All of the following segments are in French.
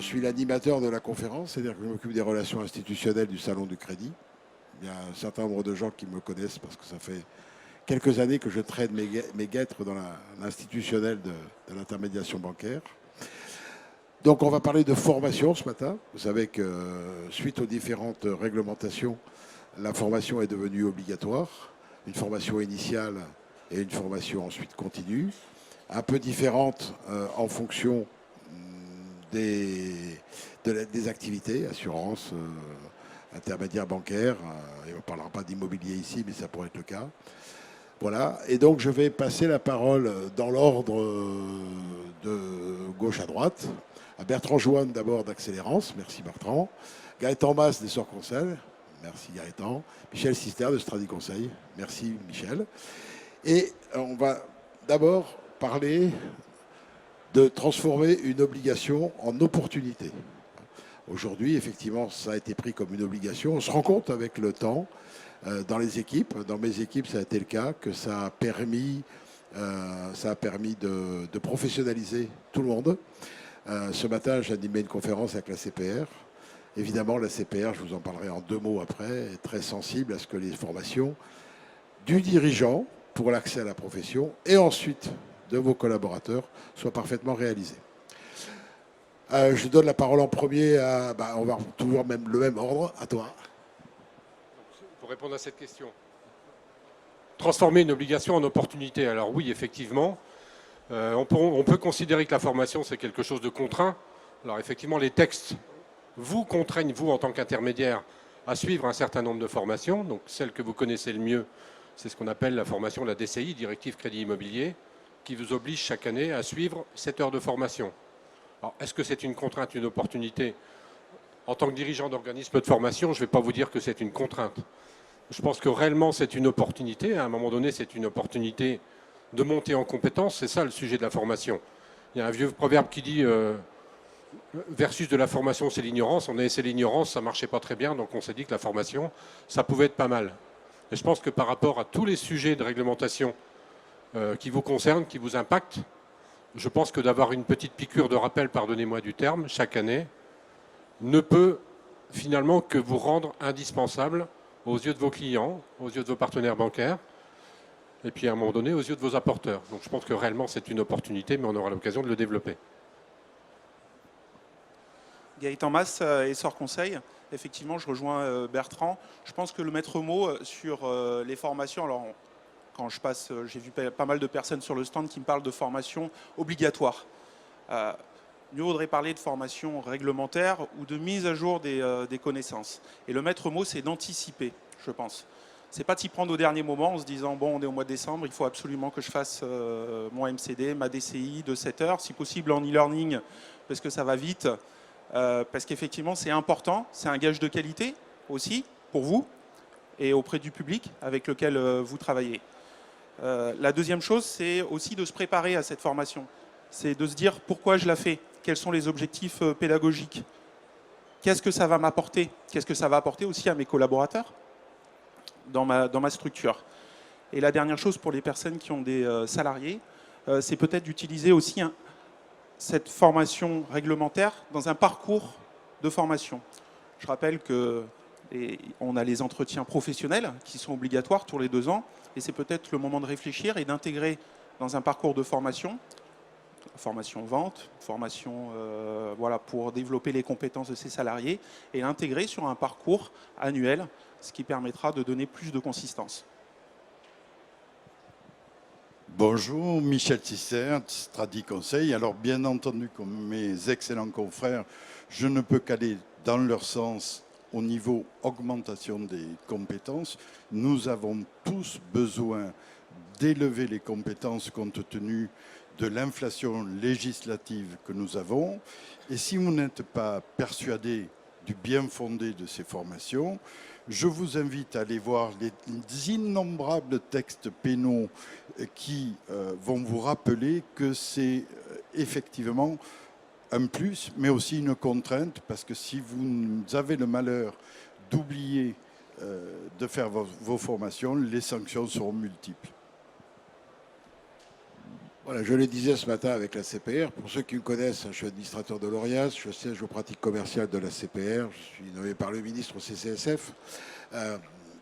Je suis l'animateur de la conférence, c'est-à-dire que je m'occupe des relations institutionnelles du Salon du Crédit. Il y a un certain nombre de gens qui me connaissent parce que ça fait quelques années que je traîne mes guêtres dans l'institutionnel de l'intermédiation bancaire. Donc on va parler de formation ce matin. Vous savez que suite aux différentes réglementations, la formation est devenue obligatoire. Une formation initiale et une formation ensuite continue. Un peu différente en fonction des activités, assurance, intermédiaire bancaire. Et on ne parlera pas d'immobilier ici, mais ça pourrait être le cas. Voilà. Et donc je vais passer la parole dans l'ordre de gauche à droite. À Bertrand Joanne d'abord d'Accélérance. Merci Bertrand. Gaëtan Mas d'Essor Conseil. Merci Gaëtan. Michel Sister de Stradi Conseil. Merci Michel. Et on va d'abord parler de transformer une obligation en opportunité. Aujourd'hui, effectivement, ça a été pris comme une obligation. On se rend compte avec le temps, dans les équipes, dans mes équipes, ça a été le cas, que ça a permis de professionnaliser tout le monde. Ce matin, j'animais une conférence avec la CPR. Évidemment, la CPR, je vous en parlerai en 2 mots après, est très sensible à ce que les formations du dirigeant pour l'accès à la profession et ensuite de vos collaborateurs soient parfaitement réalisées. Je donne la parole en premier à... on va toujours le même ordre, à toi. Pour répondre à cette question, transformer une obligation en opportunité. Alors oui, effectivement, on peut considérer que la formation, c'est quelque chose de contraint. Alors effectivement, les textes vous contraignent, vous, en tant qu'intermédiaire, à suivre un certain nombre de formations. Donc celle que vous connaissez le mieux, c'est ce qu'on appelle la formation, la DCI, Directive Crédit Immobilier, qui vous oblige chaque année à suivre 7 heures de formation. Alors, est-ce que c'est une contrainte, une opportunité? En tant que dirigeant d'organisme de formation, je ne vais pas vous dire que c'est une contrainte. Je pense que réellement, c'est une opportunité. À un moment donné, c'est une opportunité de monter en compétence. C'est ça le sujet de la formation. Il y a un vieux proverbe qui dit versus de la formation, c'est l'ignorance. On a essayé l'ignorance, ça ne marchait pas très bien, donc on s'est dit que la formation, ça pouvait être pas mal. Et je pense que par rapport à tous les sujets de réglementation qui vous concernent, qui vous impactent, je pense que d'avoir une petite piqûre de rappel, pardonnez-moi du terme, chaque année, ne peut finalement que vous rendre indispensable aux yeux de vos clients, aux yeux de vos partenaires bancaires, et puis à un moment donné, aux yeux de vos apporteurs. Donc je pense que réellement c'est une opportunité, mais on aura l'occasion de le développer. Gaëtan Mas, Essor Conseil. Effectivement, je rejoins Bertrand. Je pense que le maître mot sur les formations, alors quand je passe, j'ai vu pas mal de personnes sur le stand qui me parlent de formation obligatoire. Mieux vaudrait parler de formation réglementaire ou de mise à jour des connaissances. Et le maître mot, c'est d'anticiper, je pense. C'est pas de s'y prendre au dernier moment en se disant bon, on est au mois de décembre, il faut absolument que je fasse mon MCD, ma DCI de 7 heures, si possible en e-learning, parce que ça va vite, parce qu'effectivement c'est important, c'est un gage de qualité aussi pour vous et auprès du public avec lequel vous travaillez. La deuxième chose, c'est aussi de se préparer à cette formation. C'est de se dire pourquoi je la fais, quels sont les objectifs pédagogiques, qu'est-ce que ça va m'apporter, qu'est-ce que ça va apporter aussi à mes collaborateurs dans ma structure. Et la dernière chose pour les personnes qui ont des salariés, c'est peut-être d'utiliser aussi cette formation réglementaire dans un parcours de formation. Je rappelle qu'on a les entretiens professionnels qui sont obligatoires tous les 2 ans et c'est peut-être le moment de réfléchir et d'intégrer dans un parcours de formation vente, formation voilà, pour développer les compétences de ses salariés et l'intégrer sur un parcours annuel, ce qui permettra de donner plus de consistance. Bonjour, Michel Tisser, Stradi Conseil. Alors bien entendu, comme mes excellents confrères, je ne peux qu'aller dans leur sens au niveau augmentation des compétences. Nous avons tous besoin d'élever les compétences compte tenu de l'inflation législative que nous avons. Et si vous n'êtes pas persuadé du bien fondé de ces formations, je vous invite à aller voir les innombrables textes pénaux qui vont vous rappeler que c'est effectivement un plus, mais aussi une contrainte, parce que si vous avez le malheur d'oublier de faire vos formations, les sanctions seront multiples. Voilà, je le disais ce matin avec la CPR. Pour ceux qui me connaissent, je suis administrateur de l'ORIAS, je siège aux pratiques commerciales de la CPR, je suis nommé par le ministre au CCSF.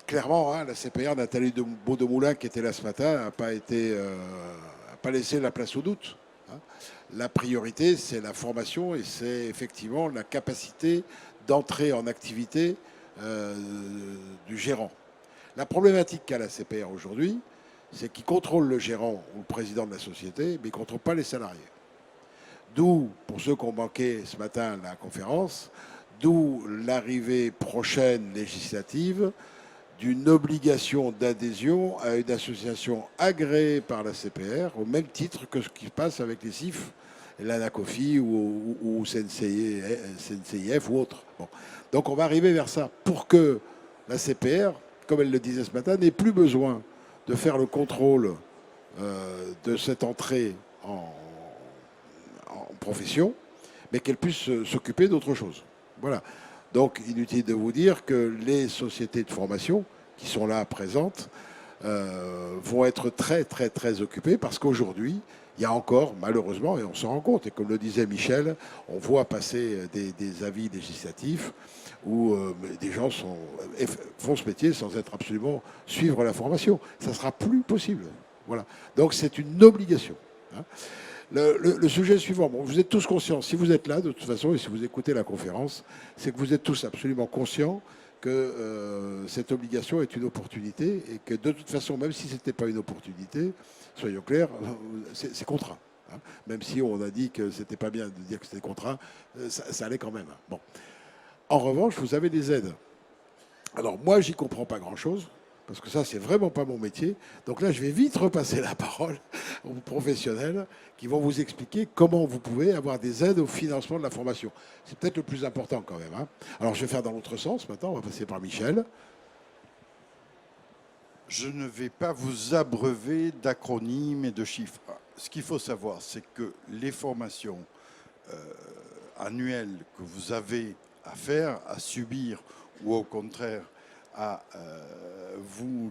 Clairement, hein, la CPR, Nathalie Beaudemoulin, qui était là ce matin, n'a pas laissé la place au doute. Hein. La priorité, c'est la formation et c'est effectivement la capacité d'entrer en activité du gérant. La problématique qu'a la CPR aujourd'hui, c'est qu'il contrôle le gérant ou le président de la société, mais il ne contrôle pas les salariés. D'où, pour ceux qui ont manqué ce matin la conférence, d'où l'arrivée prochaine législative d'une obligation d'adhésion à une association agréée par la CPR, au même titre que ce qui se passe avec les CIF, l'ANACOFI ou CNCIF ou autre. Bon. Donc on va arriver vers ça pour que la CPR, comme elle le disait ce matin, n'ait plus besoin de faire le contrôle de cette entrée en profession, mais qu'elle puisse s'occuper d'autre chose. Voilà. Donc, inutile de vous dire que les sociétés de formation qui sont là présentes vont être très, très, très occupées parce qu'aujourd'hui, il y a encore, malheureusement, et on s'en rend compte, et comme le disait Michel, on voit passer des avis législatifs où des gens font ce métier sans être absolument suivre la formation. Ça ne sera plus possible. Voilà. Donc, c'est une obligation. Hein. Le sujet suivant, bon, vous êtes tous conscients, si vous êtes là de toute façon et si vous écoutez la conférence, c'est que vous êtes tous absolument conscients que cette obligation est une opportunité et que de toute façon, même si ce n'était pas une opportunité, soyons clairs, c'est contraint. Hein. Même si on a dit que ce n'était pas bien de dire que c'était contraint, ça allait quand même. Bon. En revanche, vous avez des aides. Alors moi, j'y comprends pas grand-chose. Parce que ça, c'est vraiment pas mon métier. Donc là, je vais vite repasser la parole aux professionnels qui vont vous expliquer comment vous pouvez avoir des aides au financement de la formation. C'est peut-être le plus important quand même. Hein. Alors, je vais faire dans l'autre sens. Maintenant, on va passer par Michel. Je ne vais pas vous abreuver d'acronymes et de chiffres. Ce qu'il faut savoir, c'est que les formations annuelles que vous avez à faire, à subir, ou au contraire,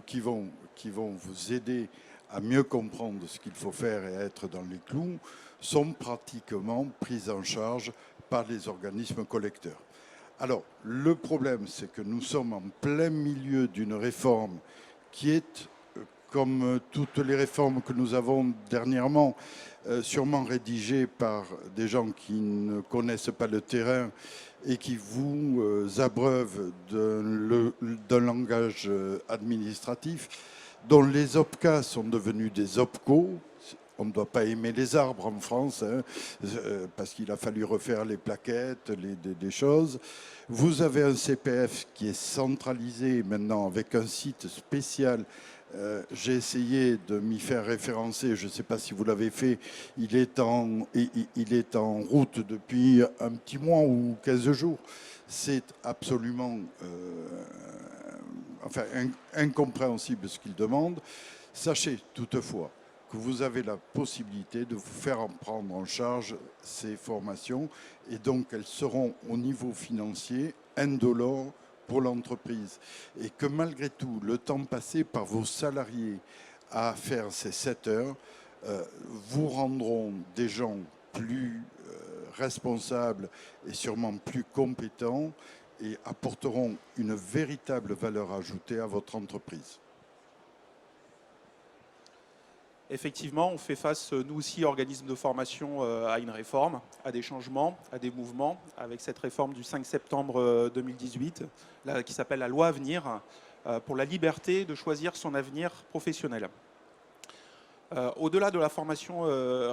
qui vont vous aider à mieux comprendre ce qu'il faut faire et à être dans les clous, sont pratiquement prises en charge par les organismes collecteurs. Alors, le problème, c'est que nous sommes en plein milieu d'une réforme qui est, comme toutes les réformes que nous avons dernièrement, sûrement rédigées par des gens qui ne connaissent pas le terrain et qui vous abreuvent d'un langage administratif, dont les OPCA sont devenus des OPCO. On ne doit pas aimer les arbres en France, hein, parce qu'il a fallu refaire les plaquettes, des choses. Vous avez un CPF qui est centralisé maintenant avec un site spécial. J'ai essayé de m'y faire référencer, je ne sais pas si vous l'avez fait, il est en route depuis un petit mois ou 15 jours. C'est absolument incompréhensible ce qu'il demande. Sachez toutefois que vous avez la possibilité de vous faire en prendre en charge ces formations et donc elles seront au niveau financier indolores pour l'entreprise et que malgré tout, le temps passé par vos salariés à faire ces 7 heures vous rendront des gens plus responsables et sûrement plus compétents et apporteront une véritable valeur ajoutée à votre entreprise. Effectivement, on fait face, nous aussi, organismes de formation, à une réforme, à des changements, à des mouvements, avec cette réforme du 5 septembre 2018, qui s'appelle la loi Avenir, pour la liberté de choisir son avenir professionnel. Au-delà de la formation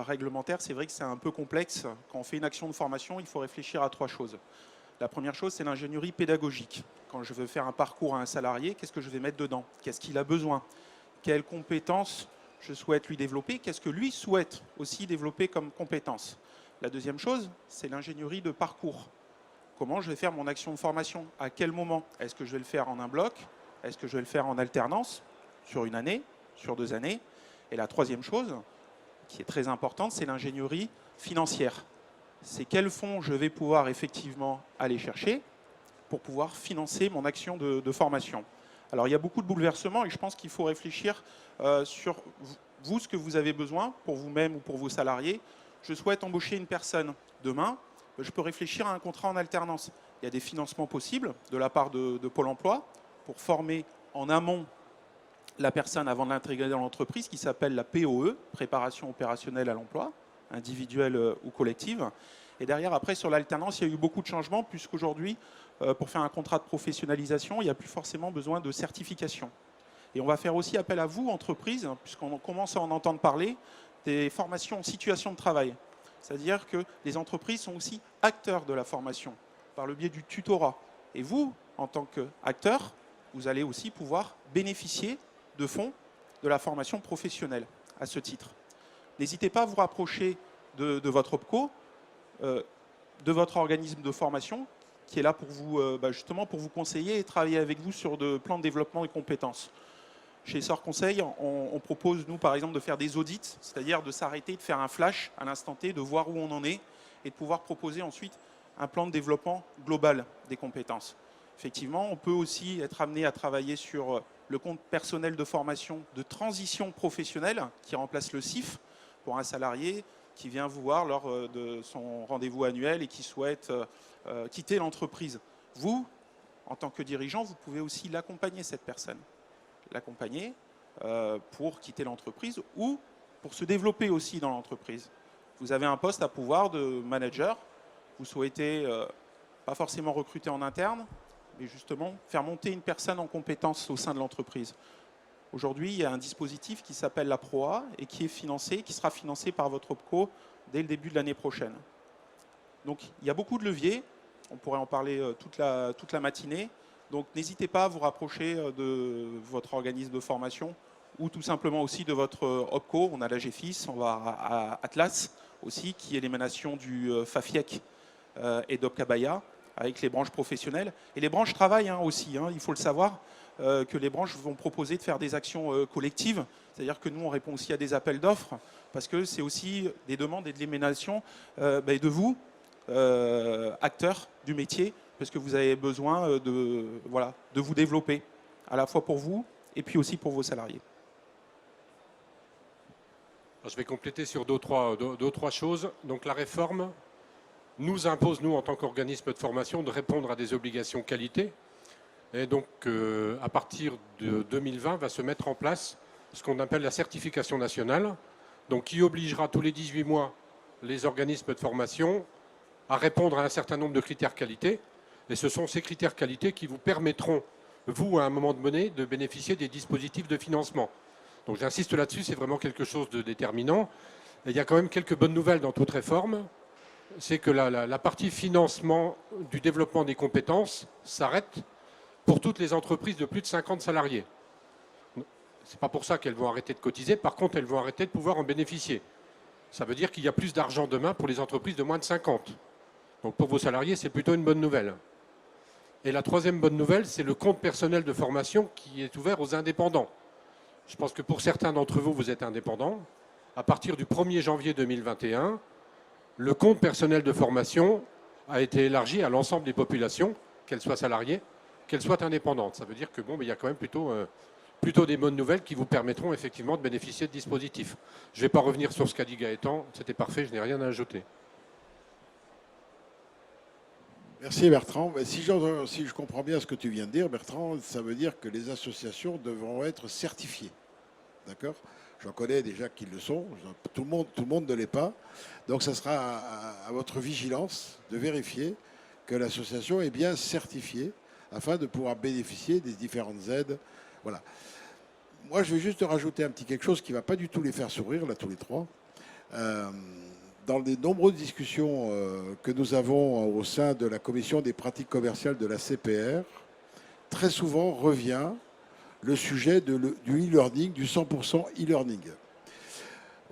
réglementaire, c'est vrai que c'est un peu complexe. Quand on fait une action de formation, il faut réfléchir à 3 choses. La première chose, c'est l'ingénierie pédagogique. Quand je veux faire un parcours à un salarié, qu'est-ce que je vais mettre dedans? Qu'est-ce qu'il a besoin? Quelles compétences je souhaite lui développer? Qu'est-ce que lui souhaite aussi développer comme compétences? La deuxième chose, c'est l'ingénierie de parcours. Comment je vais faire mon action de formation? À quel moment? Est-ce que je vais le faire en un bloc? Est-ce que je vais le faire en alternance? Sur une année? Sur 2 années? Et la troisième chose, qui est très importante, c'est l'ingénierie financière. C'est quels fonds je vais pouvoir effectivement aller chercher pour pouvoir financer mon action de formation. Alors, il y a beaucoup de bouleversements et je pense qu'il faut réfléchir sur vous, ce que vous avez besoin pour vous-même ou pour vos salariés. Je souhaite embaucher une personne demain, je peux réfléchir à un contrat en alternance. Il y a des financements possibles de la part de Pôle emploi pour former en amont la personne avant de l'intégrer dans l'entreprise, qui s'appelle la POE, préparation opérationnelle à l'emploi, individuelle ou collective. Et derrière, après, sur l'alternance, il y a eu beaucoup de changements, puisqu'aujourd'hui, pour faire un contrat de professionnalisation, il n'y a plus forcément besoin de certification. Et on va faire aussi appel à vous, entreprises, puisqu'on commence à en entendre parler, des formations en situation de travail. C'est-à-dire que les entreprises sont aussi acteurs de la formation, par le biais du tutorat. Et vous, en tant qu'acteur, vous allez aussi pouvoir bénéficier de fonds de la formation professionnelle à ce titre. N'hésitez pas à vous rapprocher de votre OPCO, de votre organisme de formation, qui est là pour vous, justement pour vous conseiller et travailler avec vous sur de plans de développement des compétences. Chez Essor Conseil, on propose, nous, par exemple, de faire des audits, c'est-à-dire de s'arrêter, de faire un flash à l'instant T, de voir où on en est et de pouvoir proposer ensuite un plan de développement global des compétences. Effectivement, on peut aussi être amené à travailler sur le compte personnel de formation de transition professionnelle qui remplace le CIF pour un salarié qui vient vous voir lors de son rendez-vous annuel et qui souhaite quitter l'entreprise. Vous, en tant que dirigeant, vous pouvez aussi l'accompagner, cette personne. L'accompagner pour quitter l'entreprise ou pour se développer aussi dans l'entreprise. Vous avez un poste à pouvoir de manager, vous souhaitez pas forcément recruter en interne, mais justement faire monter une personne en compétence au sein de l'entreprise. Aujourd'hui, il y a un dispositif qui s'appelle la PROA et qui sera financé par votre OPCO dès le début de l'année prochaine. Donc il y a beaucoup de leviers, on pourrait en parler toute la matinée. Donc n'hésitez pas à vous rapprocher de votre organisme de formation ou tout simplement aussi de votre OPCO. On a la GFIS, on va à Atlas aussi, qui est l'émanation du FAFIEC et d'Opcabaya, avec les branches professionnelles. Et les branches travaillent aussi, il faut le savoir, que les branches vont proposer de faire des actions collectives. C'est-à-dire que nous, on répond aussi à des appels d'offres, parce que c'est aussi des demandes et de l'émanation de vous, acteurs du métier, parce que vous avez besoin de vous développer, à la fois pour vous et puis aussi pour vos salariés. Je vais compléter sur deux ou trois choses. Donc la réforme nous impose, nous, en tant qu'organisme de formation, de répondre à des obligations qualité. Et donc, à partir de 2020, va se mettre en place ce qu'on appelle la certification nationale, donc qui obligera tous les 18 mois les organismes de formation à répondre à un certain nombre de critères qualité. Et ce sont ces critères qualité qui vous permettront, vous, à un moment donné, de bénéficier des dispositifs de financement. Donc j'insiste là-dessus, c'est vraiment quelque chose de déterminant. Et il y a quand même quelques bonnes nouvelles dans toute réforme. C'est que la partie financement du développement des compétences s'arrête pour toutes les entreprises de plus de 50 salariés. Ce n'est pas pour ça qu'elles vont arrêter de cotiser. Par contre, elles vont arrêter de pouvoir en bénéficier. Ça veut dire qu'il y a plus d'argent demain pour les entreprises de moins de 50. Donc pour vos salariés, c'est plutôt une bonne nouvelle. Et la troisième bonne nouvelle, c'est le compte personnel de formation qui est ouvert aux indépendants. Je pense que pour certains d'entre vous, vous êtes indépendants. À partir du 1er janvier 2021, le compte personnel de formation a été élargi à l'ensemble des populations, qu'elles soient salariées, qu'elles soient indépendantes. Ça veut dire que il y a quand même plutôt des bonnes nouvelles qui vous permettront effectivement de bénéficier de dispositifs. Je ne vais pas revenir sur ce qu'a dit Gaëtan, c'était parfait, je n'ai rien à ajouter. Merci Bertrand. Si je comprends bien ce que tu viens de dire, Bertrand, ça veut dire que les associations devront être certifiées. D'accord ? J'en connais déjà qui le sont. Tout le monde ne l'est pas. Donc ça sera à votre vigilance de vérifier que l'association est bien certifiée afin de pouvoir bénéficier des différentes aides. Voilà. Moi, je vais juste rajouter un petit quelque chose qui ne va pas du tout les faire sourire, là, tous les trois. Dans les nombreuses discussions que nous avons au sein de la commission des pratiques commerciales de la CPR, très souvent revient le sujet du e-learning, du 100% e-learning.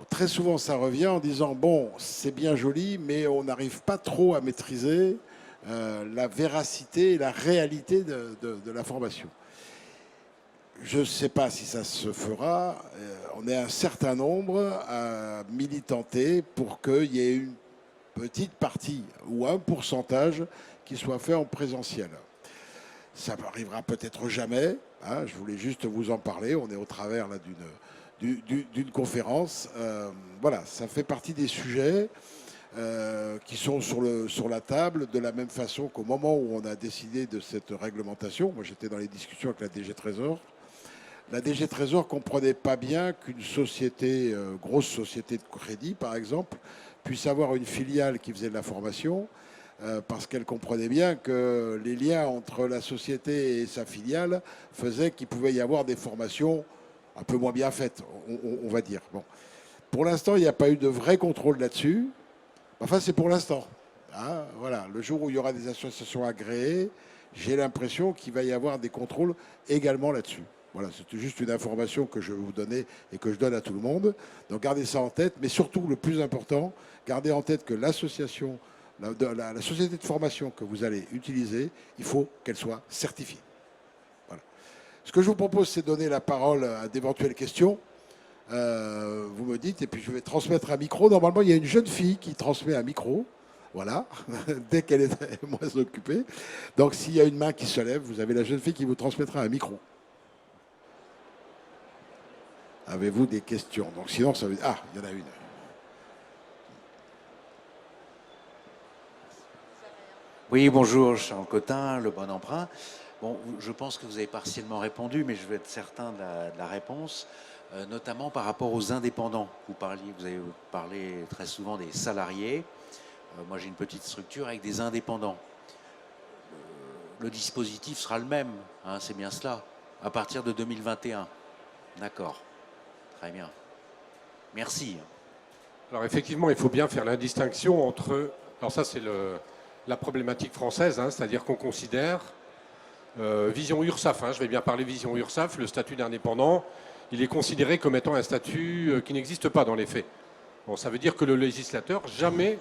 Très souvent, ça revient en disant, bon, c'est bien joli, mais on n'arrive pas trop à maîtriser la véracité et la réalité de la formation. Je ne sais pas si ça se fera. On est un certain nombre à militanter pour qu'il y ait une petite partie ou un pourcentage qui soit fait en présentiel. Ça n'arrivera peut-être jamais. Je voulais juste vous en parler. On est au travers là, d'une conférence. Voilà, ça fait partie des sujets qui sont sur la table, de la même façon qu'au moment où on a décidé de cette réglementation. Moi, j'étais dans les discussions avec la DG Trésor. La DG Trésor ne comprenait pas bien qu'une société, grosse société de crédit, par exemple, puisse avoir une filiale qui faisait de la formation, parce qu'elle comprenait bien que les liens entre la société et sa filiale faisaient qu'il pouvait y avoir des formations un peu moins bien faites, on va dire. Bon. Pour l'instant, il n'y a pas eu de vrai contrôle là-dessus. Enfin, c'est pour l'instant. Hein, voilà. Le jour où il y aura des associations agréées, j'ai l'impression qu'il va y avoir des contrôles également là-dessus. Voilà, c'est juste une information que je vais vous donner et que je donne à tout le monde. Donc gardez ça en tête, mais surtout le plus important, gardez en tête que l'association, la société de formation que vous allez utiliser, il faut qu'elle soit certifiée. Voilà. Ce que je vous propose, c'est de donner la parole à d'éventuelles questions. Vous me dites, et puis je vais transmettre un micro. Normalement, il y a une jeune fille qui transmet un micro. Voilà, dès qu'elle est moins occupée. Donc s'il y a une main qui se lève, vous avez la jeune fille qui vous transmettra un micro. Avez-vous des questions? Donc sinon, ça veut dire... Ah, il y en a une. Oui, bonjour, Charles Cotin, Le Bon Emprunt. Bon, je pense que vous avez partiellement répondu, mais je veux être certain de la réponse, notamment par rapport aux indépendants. Vous avez parlé très souvent des salariés. Moi, j'ai une petite structure avec des indépendants. Le dispositif sera le même, hein, c'est bien cela, à partir de 2021. D'accord. Très bien. Merci. Alors effectivement, il faut bien faire la distinction entre... Alors ça, c'est la problématique française, hein, c'est-à-dire qu'on considère, vision URSSAF, hein, je vais bien parler vision URSSAF, le statut d'indépendant, il est considéré comme étant un statut qui n'existe pas dans les faits. Bon, ça veut dire que le législateur jamais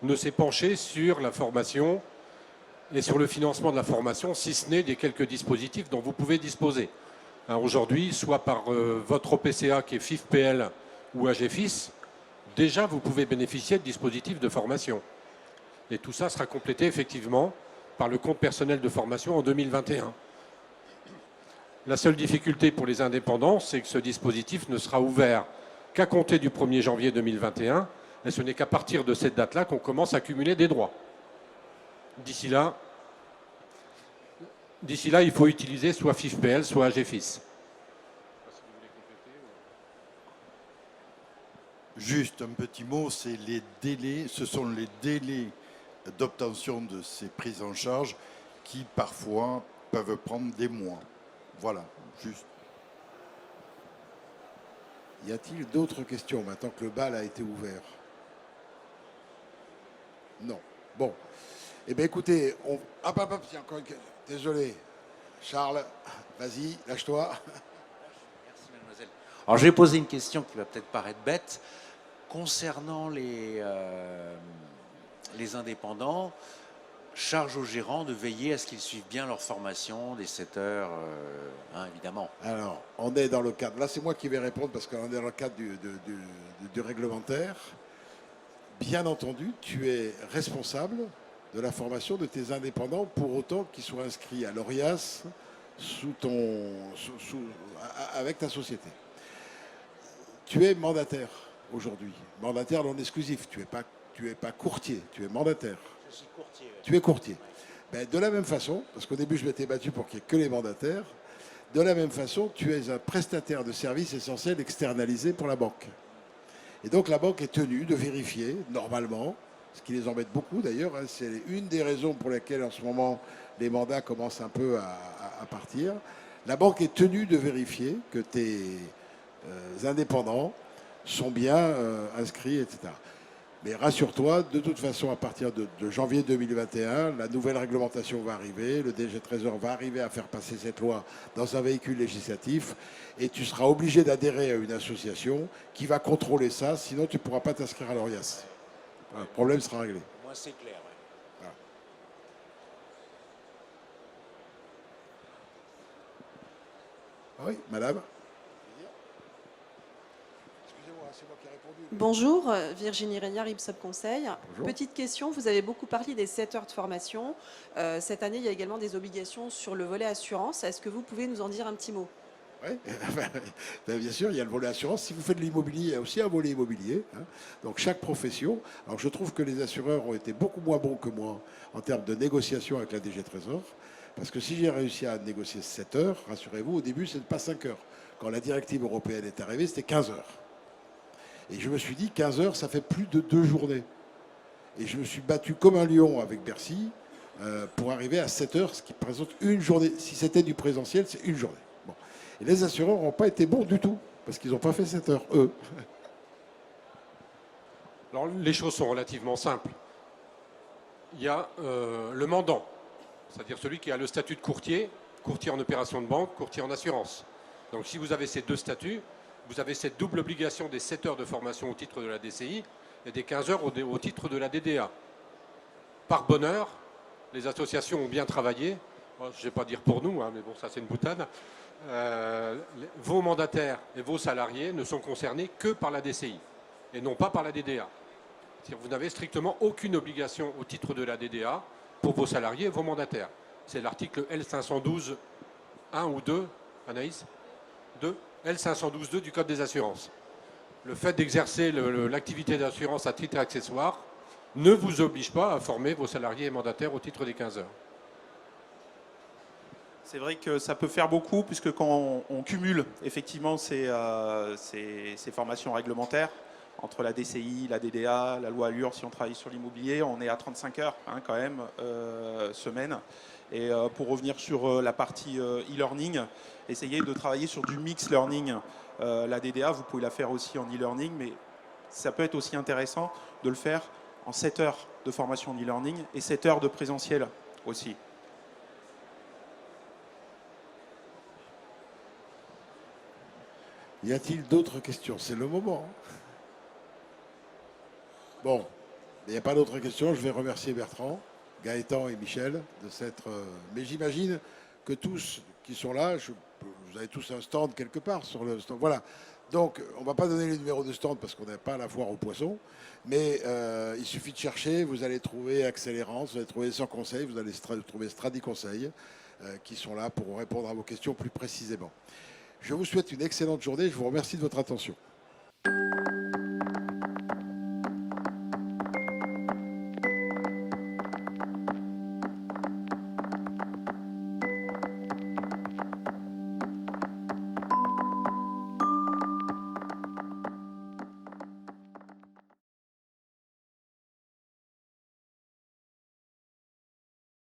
ne s'est penché sur la formation et sur le financement de la formation, si ce n'est des quelques dispositifs dont vous pouvez disposer. Hein, aujourd'hui, soit par votre OPCA qui est FIFPL ou AGFIS, déjà vous pouvez bénéficier de dispositifs de formation. Et tout ça sera complété effectivement par le compte personnel de formation en 2021. La seule difficulté pour les indépendants, c'est que ce dispositif ne sera ouvert qu'à compter du 1er janvier 2021, et ce n'est qu'à partir de cette date-là qu'on commence à cumuler des droits. D'ici là, il faut utiliser soit FIFPL, soit AGFIS. Juste un petit mot, c'est les délais, ce sont les délais d'obtention de ces prises en charge qui parfois peuvent prendre des mois. Voilà, juste. Y a-t-il d'autres questions maintenant que le bal a été ouvert? Non. Bon. Eh bien écoutez, il y a encore une... Désolé. Charles, vas-y, lâche-toi. Merci, mademoiselle. Alors, je vais poser une question qui va peut-être paraître bête. Concernant les indépendants, charge aux gérants de veiller à ce qu'ils suivent bien leur formation des 7 heures, hein, évidemment. Alors, on est dans le cadre... Là, c'est moi qui vais répondre parce qu'on est dans le cadre du réglementaire. Bien entendu, tu es responsable de la formation de tes indépendants pour autant qu'ils soient inscrits à l'ORIAS avec ta société. Tu es mandataire aujourd'hui, mandataire non exclusif. Tu es pas courtier, tu es mandataire. Je suis courtier. Ouais. Tu es courtier. Ben, de la même façon, parce qu'au début je m'étais battu pour qu'il n'y ait que les mandataires, de la même façon, tu es un prestataire de services essentiels externalisé pour la banque. Et donc la banque est tenue de vérifier, normalement, ce qui les embête beaucoup d'ailleurs, hein, c'est une des raisons pour lesquelles en ce moment les mandats commencent un peu à partir. La banque est tenue de vérifier que tes indépendants sont bien inscrits, etc. Mais rassure-toi, de toute façon, à partir de janvier 2021, la nouvelle réglementation va arriver, le DG Trésor va arriver à faire passer cette loi dans un véhicule législatif et tu seras obligé d'adhérer à une association qui va contrôler ça, sinon tu ne pourras pas t'inscrire à l'ORIAS. Voilà, le problème sera réglé. Moi, c'est clair. Ouais. Voilà. Ah oui, madame. C'est moi qui ai répondu. Bonjour, Virginie Régnard, IPSOP Conseil. Bonjour. Petite question, vous avez beaucoup parlé des 7 heures de formation. Cette année, il y a également des obligations sur le volet assurance. Est-ce que vous pouvez nous en dire un petit mot? Ouais. Ben, bien sûr, il y a le volet assurance. Si vous faites de l'immobilier, il y a aussi un volet immobilier, hein. Donc chaque profession. Alors je trouve que les assureurs ont été beaucoup moins bons que moi en termes de négociation avec la DG Trésor. Parce que si j'ai réussi à négocier 7 heures, rassurez-vous, au début, ce n'est pas 5 heures. Quand la directive européenne est arrivée, c'était 15 heures. Et je me suis dit, 15 heures, ça fait plus de 2 journées. Et je me suis battu comme un lion avec Bercy pour arriver à 7 heures, ce qui présente une journée. Si c'était du présentiel, c'est une journée. Bon. Et les assureurs n'ont pas été bons du tout, parce qu'ils n'ont pas fait 7 heures, eux. Alors, les choses sont relativement simples. Il y a le mandant, c'est-à-dire celui qui a le statut de courtier, courtier en opération de banque, courtier en assurance. Donc si vous avez ces deux statuts, vous avez cette double obligation des 7 heures de formation au titre de la DCI et des 15 heures au titre de la DDA. Par bonheur, les associations ont bien travaillé. Je ne vais pas dire pour nous, hein, mais bon, ça c'est une boutade. Vos mandataires et vos salariés ne sont concernés que par la DCI et non pas par la DDA. C'est-à-dire que vous n'avez strictement aucune obligation au titre de la DDA pour vos salariés et vos mandataires. C'est l'article L512 1 ou 2, Anaïs 2, L512-2 du Code des assurances. Le fait d'exercer l'activité d'assurance à titre accessoire ne vous oblige pas à former vos salariés et mandataires au titre des 15 heures. C'est vrai que ça peut faire beaucoup, puisque quand on cumule effectivement ces formations réglementaires, entre la DCI, la DDA, la loi Allure, si on travaille sur l'immobilier, on est à 35 heures hein, quand même, semaine. Et pour revenir sur la partie e-learning, essayez de travailler sur du mix learning. La DDA, vous pouvez la faire aussi en e-learning, mais ça peut être aussi intéressant de le faire en 7 heures de formation en e-learning et 7 heures de présentiel aussi. Y a-t-il d'autres questions? C'est le moment. Bon, il n'y a pas d'autres questions. Je vais remercier Bertrand, Gaëtan et Michel de s'être... mais j'imagine que tous qui sont là, vous avez tous un stand quelque part sur le stand. Voilà. Donc, on ne va pas donner les numéros de stand parce qu'on n'est pas à la foire aux poissons. Mais il suffit de chercher. Vous allez trouver Accélérance, vous allez trouver Sans Conseil, vous allez trouver Stradi Conseil qui sont là pour répondre à vos questions plus précisément. Je vous souhaite une excellente journée. Je vous remercie de votre attention.